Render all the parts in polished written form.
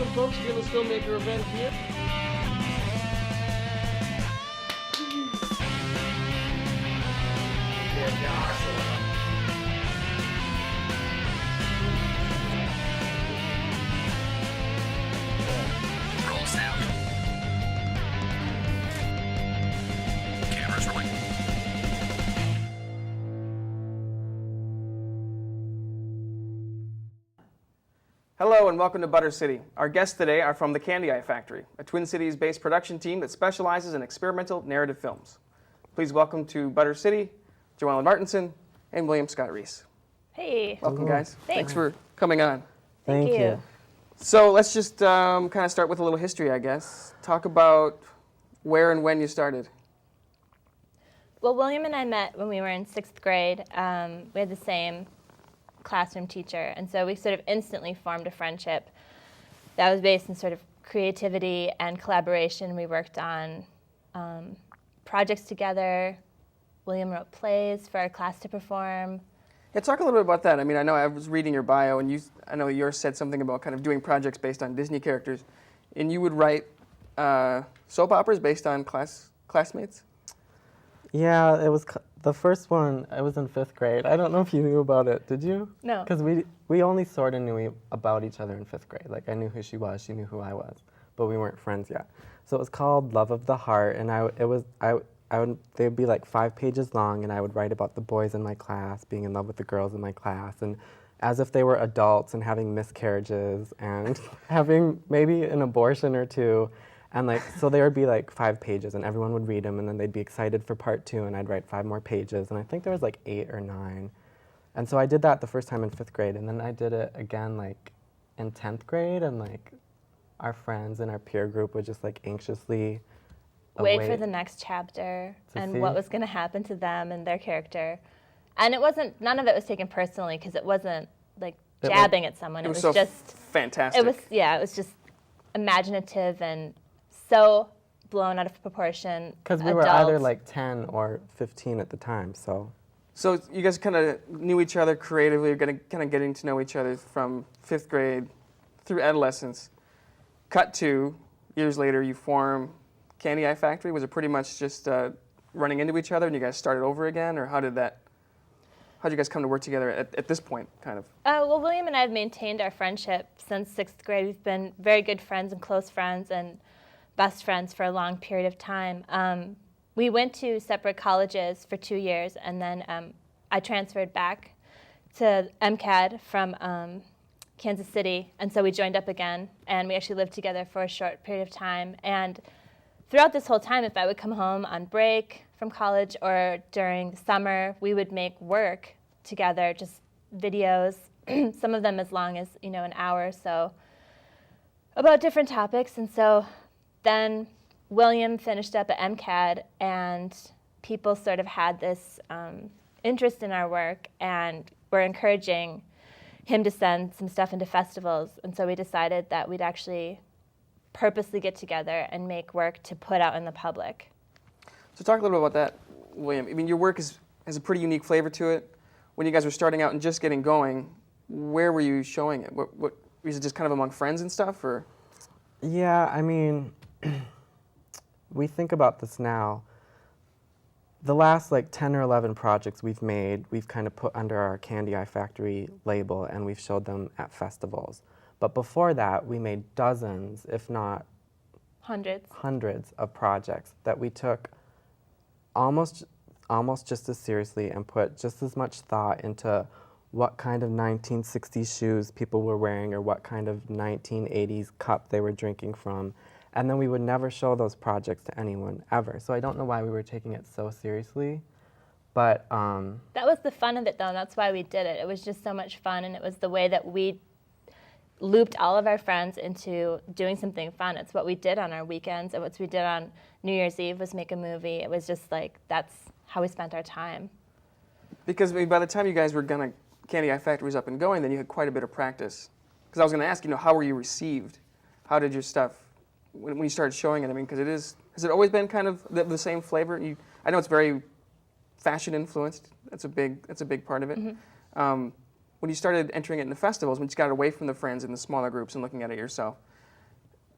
welcome folks to this Filmmaker event here. Roll sound. Cameras rolling. Hello and welcome to Butter City. Our guests today are from the Candy Eye Factory, a Twin Cities-based production team that specializes in experimental narrative films. Please welcome to Butter City, JoEllen Martinson and William Scott Reese. Hey. Welcome, guys. Thanks. for coming on. Thank you. So let's just kind of start with a little history, I guess. Talk about where and when you started. Well, William and I met when we were in 6th grade. We had the same classroom teacher, and so we sort of instantly formed a friendship that was based in sort of creativity and collaboration. We worked on projects together. William wrote plays for our class to perform. Yeah, talk a little bit about that. I mean, I know I was reading your bio, and I know yours said something about kind of doing projects based on Disney characters, and you would write soap operas based on classmates? Yeah, it was the first one. I was in 5th grade. I don't know if you knew about it. Did you? No. Because we only sort of knew about each other in 5th grade. Like, I knew who she was, she knew who I was, but we weren't friends yet. So it was called Love of the Heart, and they'd be like 5 pages long, and I would write about the boys in my class being in love with the girls in my class, and as if they were adults and having miscarriages and having maybe an abortion or two. And like, so there would be like 5 pages and everyone would read them and then they'd be excited for part 2 and I'd write 5 more pages. And I think there was like 8 or 9. And so I did that the first time in 5th grade, and then I did it again like in 10th grade, and like our friends and our peer group would just like anxiously Wait for the next chapter and what was going to happen to them and their character. And none of it was taken personally because it wasn't like jabbing at someone. It was so just fantastic. It was just imaginative and so blown out of proportion. Because we were either like 10 or 15 at the time, so. So you guys kind of knew each other creatively, kind of getting to know each other from 5th grade through adolescence. Cut to, years later, you form Candy Eye Factory. Was it pretty much just running into each other and you guys started over again, or how did you guys come to work together at this point, kind of? Well, William and I have maintained our friendship since 6th grade. We've been very good friends and close friends and best friends for a long period of time. We went to separate colleges for 2 years, and then I transferred back to MCAD from Kansas City, and so we joined up again, and we actually lived together for a short period of time. And throughout this whole time, if I would come home on break from college or during the summer, we would make work together, just videos, some of them as long as, an hour or so, about different topics. And so then William finished up at MCAD, and people sort of had this interest in our work and were encouraging him to send some stuff into festivals. And so we decided that we'd actually purposely get together and make work to put out in the public. So talk a little bit about that, William. I mean, your work has a pretty unique flavor to it. When you guys were starting out and just getting going, where were you showing it? What was it, just kind of among friends and stuff, or? Yeah, I mean, we think about this now. The last like 10 or 11 projects we've made, we've kind of put under our Candy Eye Factory label, and we've showed them at festivals. But before that, we made dozens, if not hundreds of projects that we took almost just as seriously and put just as much thought into what kind of 1960s shoes people were wearing or what kind of 1980s cup they were drinking from. And then we would never show those projects to anyone, ever. So I don't know why we were taking it so seriously, but... That was the fun of it, though, and that's why we did it. It was just so much fun, and it was the way that we looped all of our friends into doing something fun. It's what we did on our weekends, and what we did on New Year's Eve was make a movie. It was just like, that's how we spent our time. Because I mean, by the time you guys were Candy Eye Factory was up and going, then you had quite a bit of practice. Because I was going to ask, how were you received? How did your stuff, when you started showing it, I mean, because has it always been kind of the same flavor? I know it's very fashion influenced. That's a big part of it. Mm-hmm. When you started entering it in the festivals, when you got away from the friends and the smaller groups and looking at it yourself,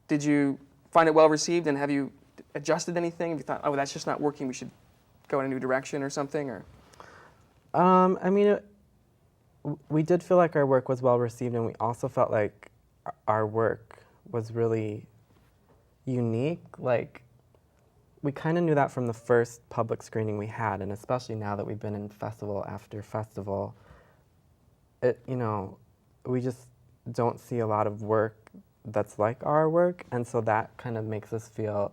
Did you find it well received, and have you adjusted anything? Have you thought, oh, that's just not working, we should go in a new direction or something? Or I mean, we did feel like our work was well received, and we also felt like our work was really unique. Like, we kind of knew that from the first public screening we had, and especially now that we've been in festival after festival, we just don't see a lot of work that's like our work, and so that kind of makes us feel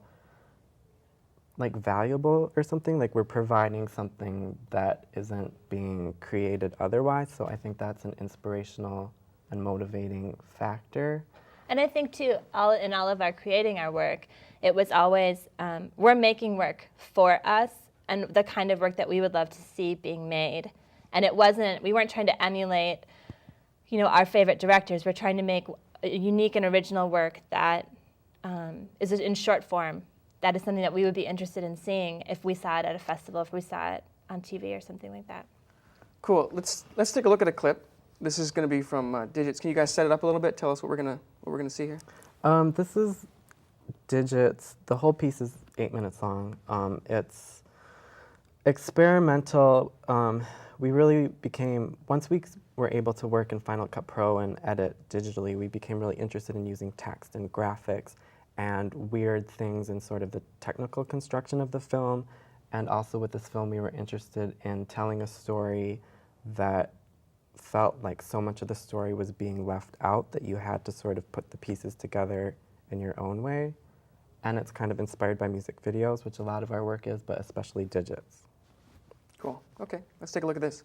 like valuable or something, like we're providing something that isn't being created otherwise. So I think that's an inspirational and motivating factor. And I think too, in all of our creating our work, it was always, we're making work for us and the kind of work that we would love to see being made. And we weren't trying to emulate, our favorite directors. We're trying to make a unique and original work that is in short form. That is something that we would be interested in seeing if we saw it at a festival, if we saw it on TV or something like that. cool. Let's take a look at a clip. This is going to be from Digits. Can you guys set it up a little bit? Tell us what we're gonna see here. This is Digits. The whole piece is 8 minutes long. It's experimental. We really became, once we were able to work in Final Cut Pro and edit digitally, we became really interested in using text and graphics and weird things in sort of the technical construction of the film. And also with this film, we were interested in telling a story that felt like so much of the story was being left out that you had to sort of put the pieces together in your own way. And it's kind of inspired by music videos, which a lot of our work is, but especially Digits. Cool. Okay, let's take a look at this.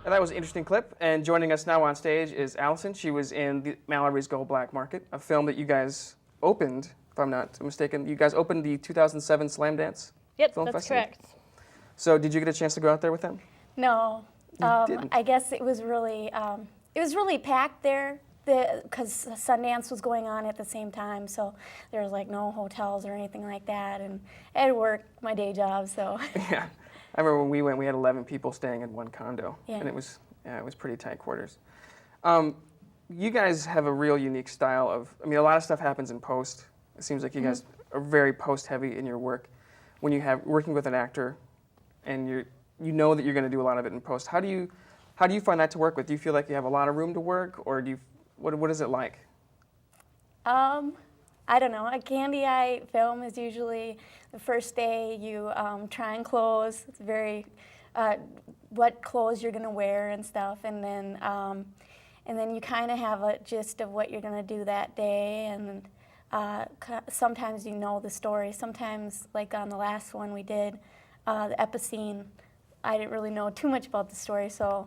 And that was an interesting clip. And joining us now on stage is Allison. She was in the Mallorys Go Black Market, a film that you guys opened, if I'm not mistaken. You guys opened the 2007 Slam Dance Film That's Festival? correct. So did you get a chance to go out there with them? No, didn't. I guess it was really packed there because Sundance was going on at the same time, so there was like no hotels or anything like that, and I had to work my day job, so. Yeah. I remember when we went, we had 11 people staying in one condo, Yeah. and it was pretty tight quarters. You guys have a real unique style of, a lot of stuff happens in post. It seems like you guys are very post-heavy in your work. When you have working with an actor, and you know that you're going to do a lot of it in post. How do you find that to work with? Do you feel like you have a lot of room to work, or what is it like? I don't know. A Candy Eye film is usually the first day you try and clothes. It's very what clothes you're gonna wear and stuff, and then you kind of have a gist of what you're gonna do that day, and sometimes you know the story. Sometimes, like on the last one we did, the epicene, I didn't really know too much about the story, so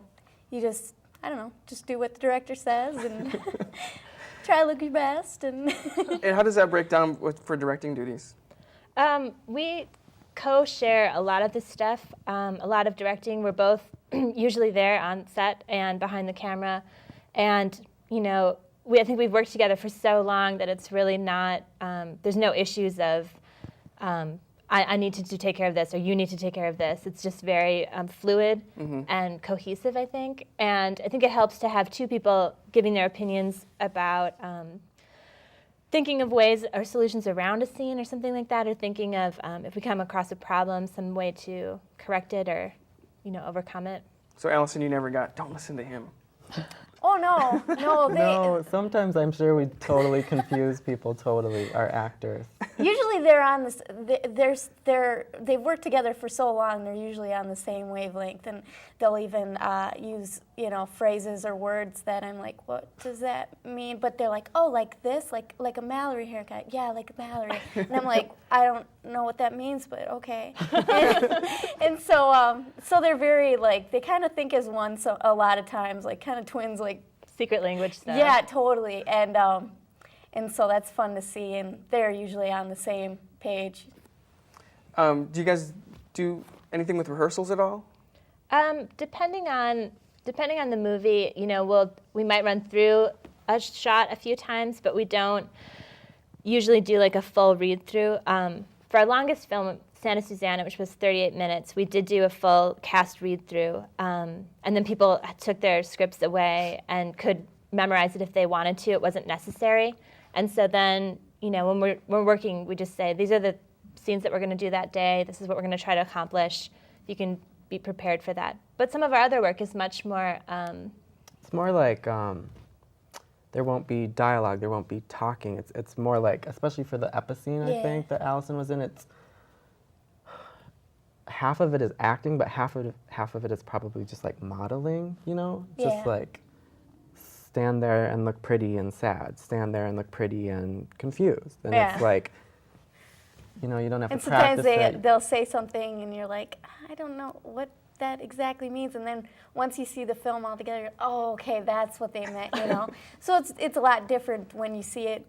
you just do what the director says and try to look your best. And And how does that break down for directing duties? co-share a lot of this stuff, a lot of directing. We're both usually there on set and behind the camera. And, you know, I think we've worked together for so long that it's really not, there's no issues of, I need to take care of this or you need to take care of this. It's just very fluid and cohesive, I think. And I think it helps to have two people giving their opinions about thinking of ways or solutions around a scene or something like that, or thinking of if we come across a problem, some way to correct it or, you know, overcome it. So Allison, you never got, don't listen to him. Oh no, no, No, sometimes I'm sure we totally confuse people, our actors. Usually they're on this. They've worked together for so long. They're usually on the same wavelength, and they'll even use phrases or words that I'm like, what does that mean? But they're like, oh, like this, like a Mallory haircut. Yeah, like a Mallory. And I'm like, I don't know what that means, but okay. And so they're very like they kind of think as one. So a lot of times, like kind of twins, like secret language stuff. Yeah, totally. And so that's fun to see, and they're usually on the same page. Do you guys do anything with rehearsals at all? Depending on the movie, you know, we might run through a shot a few times, but we don't usually do like a full read through. For our longest film, Santa Susanna, which was 38 minutes, we did do a full cast read through, and then people took their scripts away and could memorize it if they wanted to. It wasn't necessary. And so then, you know, when we're working, we just say, these are the scenes that we're going to do that day. This is what we're going to try to accomplish. You can be prepared for that. But some of our other work is much more... It's more like there won't be dialogue, there won't be talking. It's more like, especially for the episcene, I think, that Allison was in, it's half of it is acting, but half of it is probably just like modeling, you know? Just like stand there and look pretty and sad, stand there and look pretty and confused. And it's like, you know, you don't have to practice it. Sometimes they'll say something and you're like, I don't know what that exactly means. And then once you see the film all together, oh, okay, that's what they meant, you know? So it's a lot different when you see it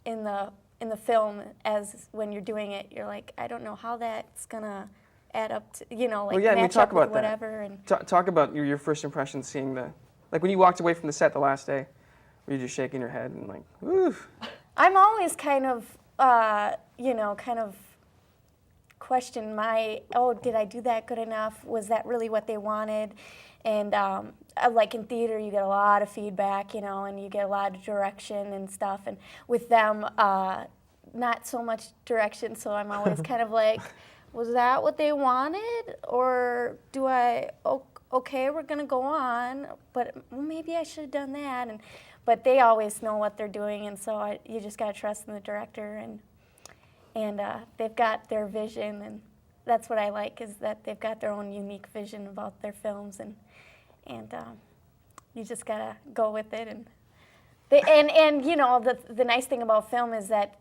in the film as when you're doing it. You're like, I don't know how that's gonna add up to, you know, like match up with whatever. And talk about your first impression seeing like when you walked away from the set the last day, were you just shaking your head and like, oof? I'm always kind of, kind of question did I do that good enough? Was that really what they wanted? And like in theater, you get a lot of feedback, you know, and you get a lot of direction and stuff. And with them, not so much direction, so I'm always kind of like, was that what they wanted? Or do okay, we're gonna go on, but maybe I should have done that. But they always know what they're doing, and so you just gotta trust in the director, and they've got their vision, and that's what I like, is that they've got their own unique vision about their films, and you just gotta go with it. And you know, the nice thing about film is that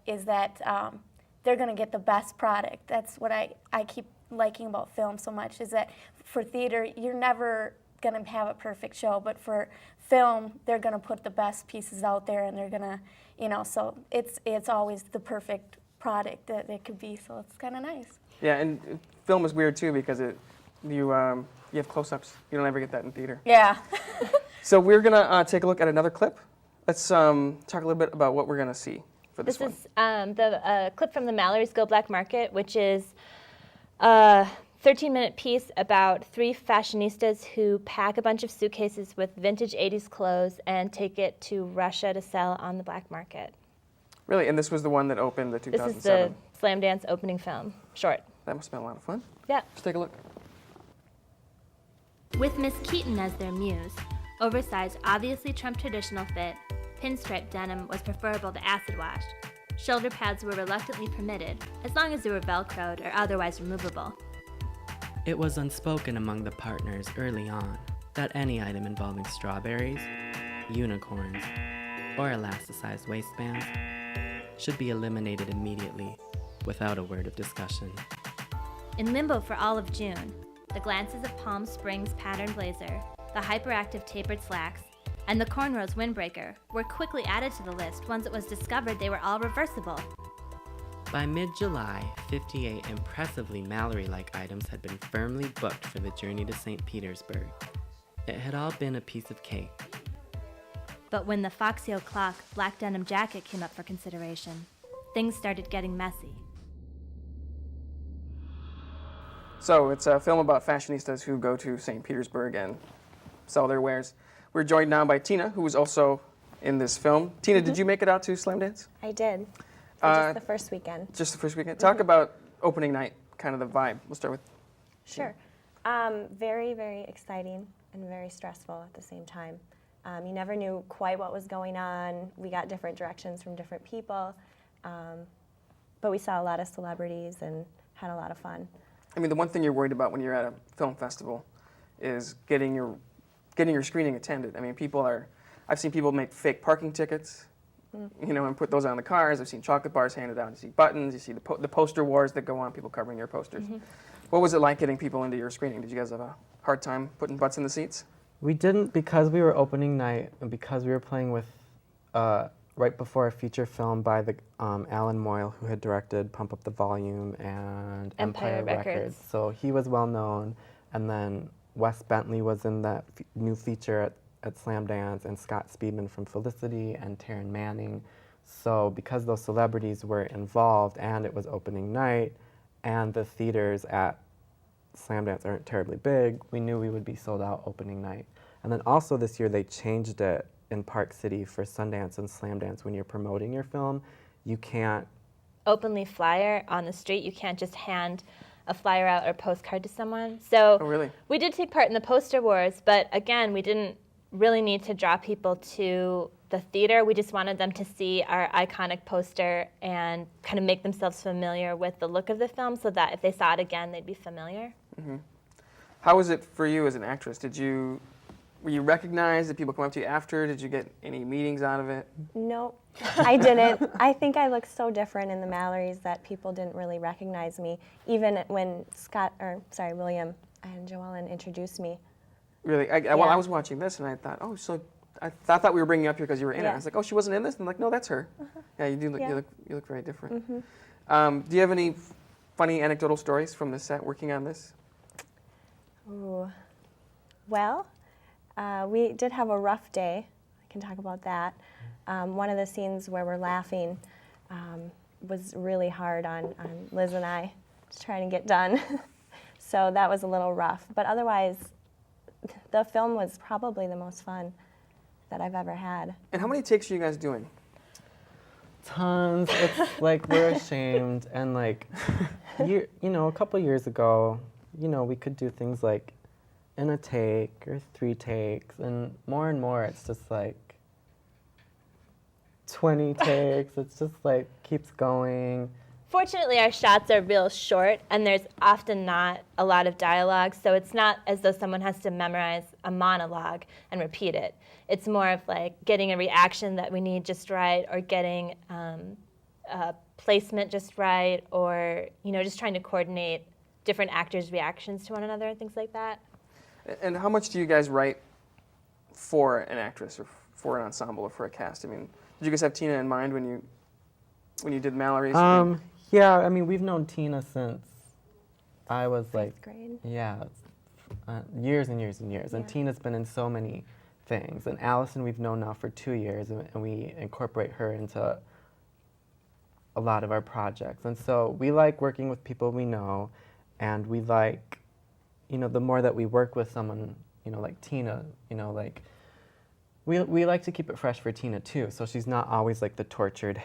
they're gonna get the best product. That's what I keep liking about film so much, is that for theater, you're never going to have a perfect show, but for film, they're going to put the best pieces out there, and they're going to, you know, so it's always the perfect product that it could be, so it's kind of nice. Yeah, and film is weird too, because you have close-ups. You don't ever get that in theater. Yeah. So we're going to take a look at another clip. Let's talk a little bit about what we're going to see for this one. This is the clip from the Mallorys Go Black Market, which is a 13-minute piece about 3 fashionistas who pack a bunch of suitcases with vintage 80s clothes and take it to Russia to sell on the black market. Really? And this was the one that opened the 2007? This is the Slam Dance opening film, short. That must have been a lot of fun. Yeah. Let's take a look. With Miss Keaton as their muse, oversized, obviously Trump traditional fit, pinstripe denim was preferable to acid wash. Shoulder pads were reluctantly permitted, as long as they were Velcroed or otherwise removable. It was unspoken among the partners early on that any item involving strawberries, unicorns, or elasticized waistbands should be eliminated immediately without a word of discussion. In limbo for all of June, the glances of Palm Springs patterned blazer, the hyperactive tapered slacks, and the cornrows windbreaker were quickly added to the list once it was discovered they were all reversible. By mid-July, 58 impressively Mallory-like items had been firmly booked for the journey to St. Petersburg. It had all been a piece of cake. But when the Foxy O'Clock black denim jacket came up for consideration, things started getting messy. So it's a film about fashionistas who go to St. Petersburg and sell their wares. We're joined now by Tina, who was also in this film. Tina, did you make it out to Slam Dance? I did. For just the first weekend. Just the first weekend. Talk about opening night, kind of the vibe. We'll start with. Sure. Very, very exciting and very stressful at the same time. You never knew quite what was going on. We got different directions from different people. But we saw a lot of celebrities and had a lot of fun. I mean, the one thing you're worried about when you're at a film festival is getting your screening attended. I mean, I've seen people make fake parking tickets, and put those on the cars. I've seen chocolate bars handed out. You see buttons. You see the poster wars that go on, people covering your posters. What was it like getting people into your screening? Did you guys have a hard time putting butts in the seats? We didn't, because we were opening night and because we were playing with, right before a feature film by the Alan Moyle, who had directed Pump Up the Volume and Empire Records. So he was well known. And then Wes Bentley was in that new feature at Slam Dance, and Scott Speedman from Felicity, and Taryn Manning. So because those celebrities were involved and it was opening night and the theaters at Slam Dance aren't terribly big, we knew we would be sold out opening night. And then also this year they changed it in Park City for Sundance and Slam Dance. When you're promoting your film, you can't Openly flyer on the street. You can't just hand a flyer out or postcard to someone. So Oh, really? we did take part in the poster wars, but again, we didn't really need to draw people to the theater. We just wanted them to see our iconic poster and kind of make themselves familiar with the look of the film, so that if they saw it again, they'd be familiar. How was it for you as an actress? Were you recognized? Did people come up to you after? Did you get any meetings out of it? Nope, I didn't. I think I looked so different in the Mallorys that people didn't really recognize me, even when William and JoEllen introduced me. Really? Well, I was watching this and I thought, oh, so I thought we were bringing you up here because you were in it. I was like, oh, she wasn't in this? And I'm like, no, that's her. Yeah, you do look. Yeah. You look very different. Do you have any funny anecdotal stories from the set working on this? Ooh. Well, we did have a rough day. I can talk about that. One of the scenes where we're laughing was really hard on Liz and I, just trying to get done. So that was a little rough. But otherwise, the film was probably the most fun that I've ever had. And how many takes are you guys doing? Tons. It's like we're ashamed, and like, a couple years ago, we could do things like in a take or 3 takes, and more it's just like 20 takes. It's just like keeps going. Fortunately, our shots are real short, and there's often not a lot of dialogue, so it's not as though someone has to memorize a monologue and repeat it. It's more of like getting a reaction that we need just right, or getting a placement just right, or just trying to coordinate different actors' reactions to one another and things like that. And how much do you guys write for an actress or for an ensemble or for a cast? I mean, did you guys have Tina in mind when you did Mallorys? Yeah, I mean, we've known Tina since I was like, 5th grade. Yeah, years and years and years. Yeah. And Tina's been in so many things. And Allison we've known now for 2 years, and we incorporate her into a lot of our projects. And so we like working with people we know, and we like, the more that we work with someone, like Tina, we like to keep it fresh for Tina too. So she's not always like the tortured,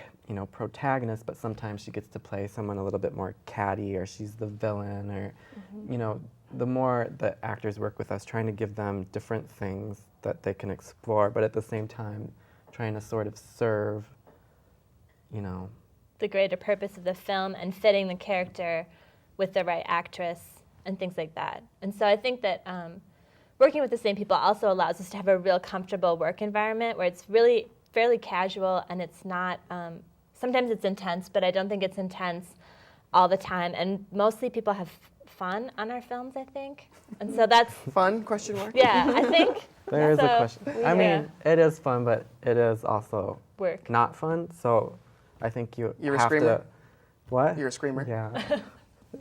protagonist, but sometimes she gets to play someone a little bit more catty, or she's the villain, or, the more that actors work with us, trying to give them different things that they can explore, but at the same time, trying to sort of serve, the greater purpose of the film and fitting the character with the right actress and things like that. And so I think that working with the same people also allows us to have a real comfortable work environment where it's really fairly casual, and it's not, sometimes it's intense, but I don't think it's intense all the time. And mostly people have fun on our films, I think. And so that's... Fun, question mark? Yeah, I think. There is a question. I mean, it is fun, but it is also work. not fun. So I think you You're a have screamer? What? You're a screamer. Yeah.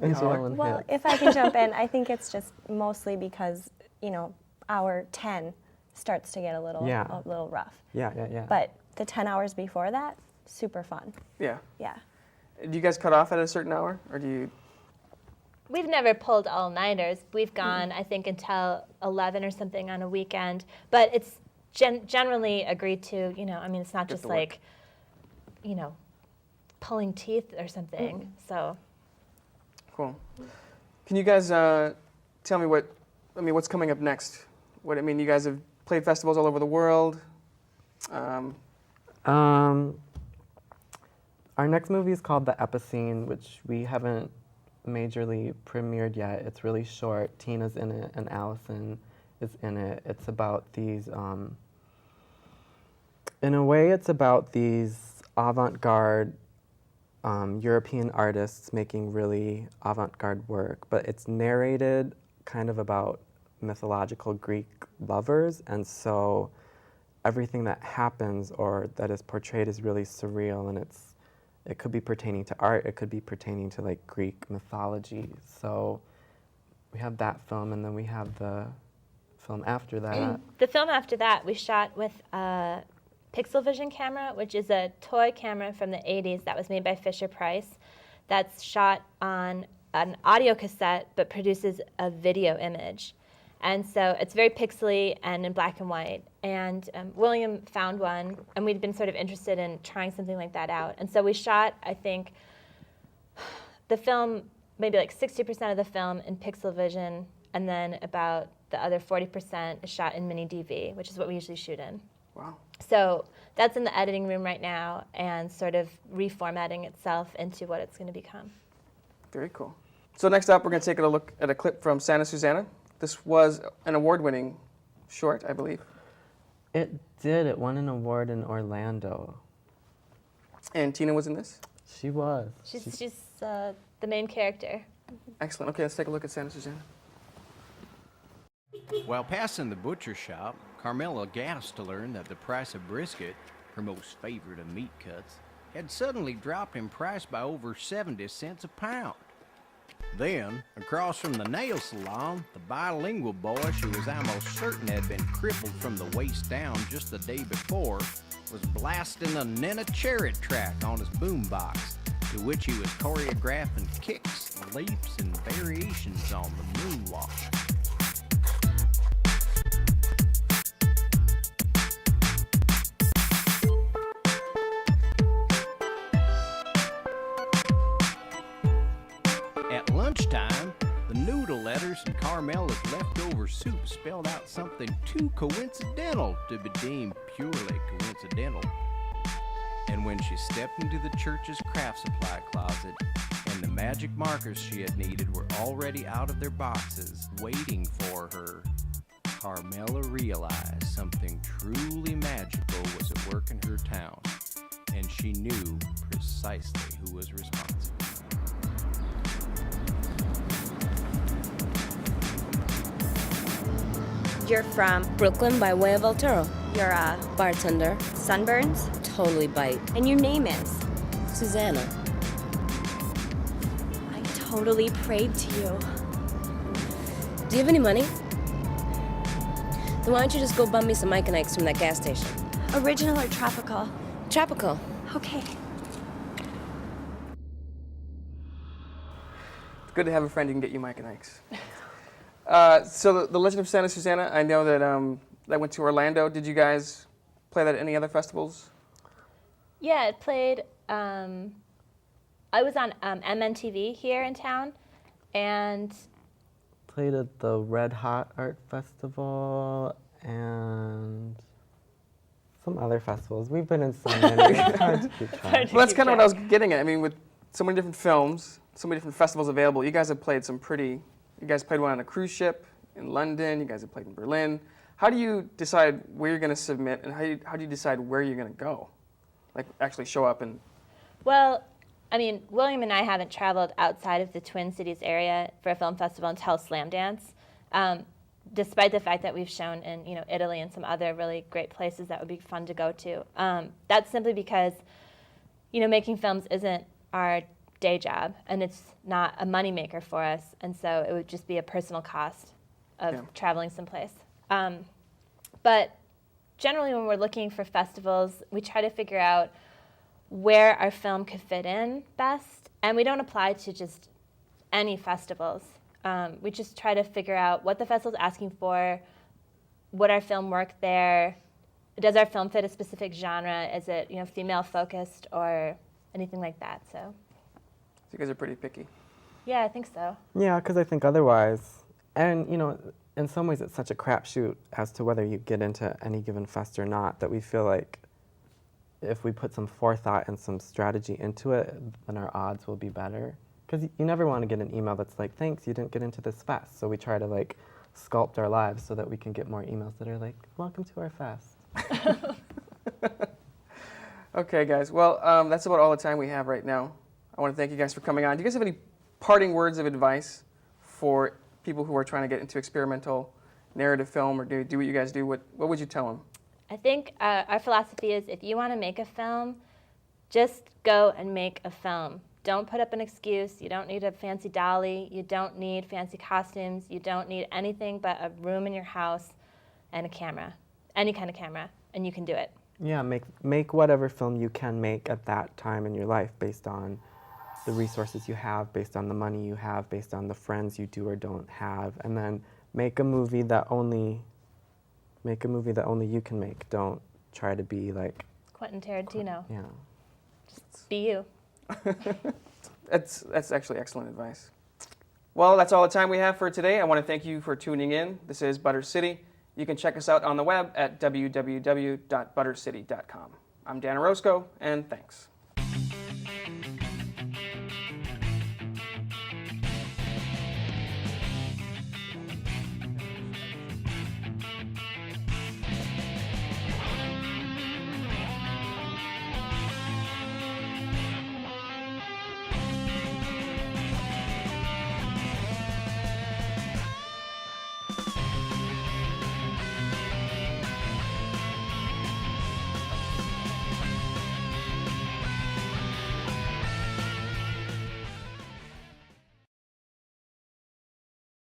And JoEllen Well, hits. if I can jump in, I think it's just mostly because, hour 10 starts to get a little rough. Yeah. But the 10 hours before that, super fun. Yeah. Yeah. Do you guys cut off at a certain hour, or do you? We've never pulled all-nighters. We've gone, I think, until 11 or something on a weekend. But it's generally agreed to, it's not just to work. like, pulling teeth or something. So. Cool. Can you guys tell me what's coming up next? You guys have played festivals all over the world. Our next movie is called The Epicene, which we haven't majorly premiered yet. It's really short. Tina's in it and Allison is in it. It's about these, in a way it's about these avant-garde European artists making really avant-garde work, but it's narrated kind of about mythological Greek lovers, and so everything that happens or that is portrayed is really surreal, and it could be pertaining to art, it could be pertaining to like Greek mythology. So we have that film, and then we have the film after that. The film after that we shot with a Pixel Vision camera, which is a toy camera from the 80s that was made by Fisher-Price. That's shot on an audio cassette but produces a video image. And so it's very pixely and in black and white. And William found one, and we'd been sort of interested in trying something like that out. And so we shot, I think, the film, maybe like 60% of the film in Pixel Vision, and then about the other 40% is shot in Mini DV, which is what we usually shoot in. Wow. So that's in the editing room right now and sort of reformatting itself into what it's going to become. Very cool. So next up, we're going to take a look at a clip from Santa Susanna. This was an award-winning short, I believe. It did. It won an award in Orlando. And Tina was in this? She was. She's the main character. Excellent. Okay, let's take a look at Santa Susanna. While passing the butcher shop, Carmela gasped to learn that the price of brisket, her most favorite of meat cuts, had suddenly dropped in price by over 70 cents a pound. Then, across from the nail salon, the bilingual boy she was almost certain had been crippled from the waist down just the day before was blasting a Nena Chariot track on his boombox, to which he was choreographing kicks, leaps, and variations on the moonwalk. At lunchtime, the noodle letters in Carmela's leftover soup spelled out something too coincidental to be deemed purely coincidental. And when she stepped into the church's craft supply closet, and the magic markers she had needed were already out of their boxes, waiting for her, Carmela realized something truly magical was at work in her town, and she knew precisely who was responsible. You're from Brooklyn by way of El Toro. You're a Bartender. sunburns, Totally bite. and your name is. Susanna. I totally prayed to you. Do you have any money? Then why don't you just go bum me some Mike and Ike's from that gas station? Original or tropical? Tropical. Okay. It's good to have a friend who can get you Mike and Ike's. So the Legend of Santa Susanna, I know that that went to Orlando. Did you guys play that at any other festivals? Yeah, it played. I was on MNTV here in town, and Played at the Red Hot Art Festival and some other festivals. We've been in so many. It's hard to keep track. Well, that's kind of what I was getting at. I mean, with so many different films, so many different festivals available, you guys have played some pretty. You guys played one on a cruise ship in London. You guys have played in Berlin. How do you decide where you're going to submit, and how do you decide where you're going to go? Like actually show up and. well, I mean, William and I haven't traveled outside of the Twin Cities area for a film festival until Slam Dance, despite the fact that we've shown in Italy and some other really great places that would be fun to go to. That's simply because making films isn't our day job, and it's not a moneymaker for us, and so it would just be a personal cost of traveling someplace. But generally when we're looking for festivals, we try to figure out where our film could fit in best, and we don't apply to just any festivals. We just try to figure out what the festival's asking for, would our film work there, does our film fit a specific genre, is it female focused or anything like that. So you guys are pretty picky. Yeah, I think so. Yeah, because I think otherwise, and in some ways it's such a crapshoot as to whether you get into any given fest or not, that we feel like if we put some forethought and some strategy into it, then our odds will be better. Because you never want to get an email that's like, thanks, you didn't get into this fest. So we try to like sculpt our lives so that we can get more emails that are like, welcome to our fest. Okay, guys. Well, that's about all the time we have right now. I want to thank you guys for coming on. Do you guys have any parting words of advice for people who are trying to get into experimental narrative film or do what you guys do? What would you tell them? I think our philosophy is if you want to make a film, just go and make a film. Don't put up an excuse. You don't need a fancy dolly. You don't need fancy costumes. You don't need anything but a room in your house and a camera, any kind of camera, and you can do it. Yeah, make whatever film you can make at that time in your life based on the resources you have, based on the money you have, based on the friends you do or don't have, and then make a movie that only you can make. Don't try to be like Quentin Tarantino. Yeah. Just be you. That's actually excellent advice. Well, that's all the time we have for today. I want to thank you for tuning in. This is Butter City. You can check us out on the web at www.buttercity.com. I'm Dan OROZCO, and thanks.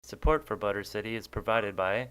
Support for Butter City is provided by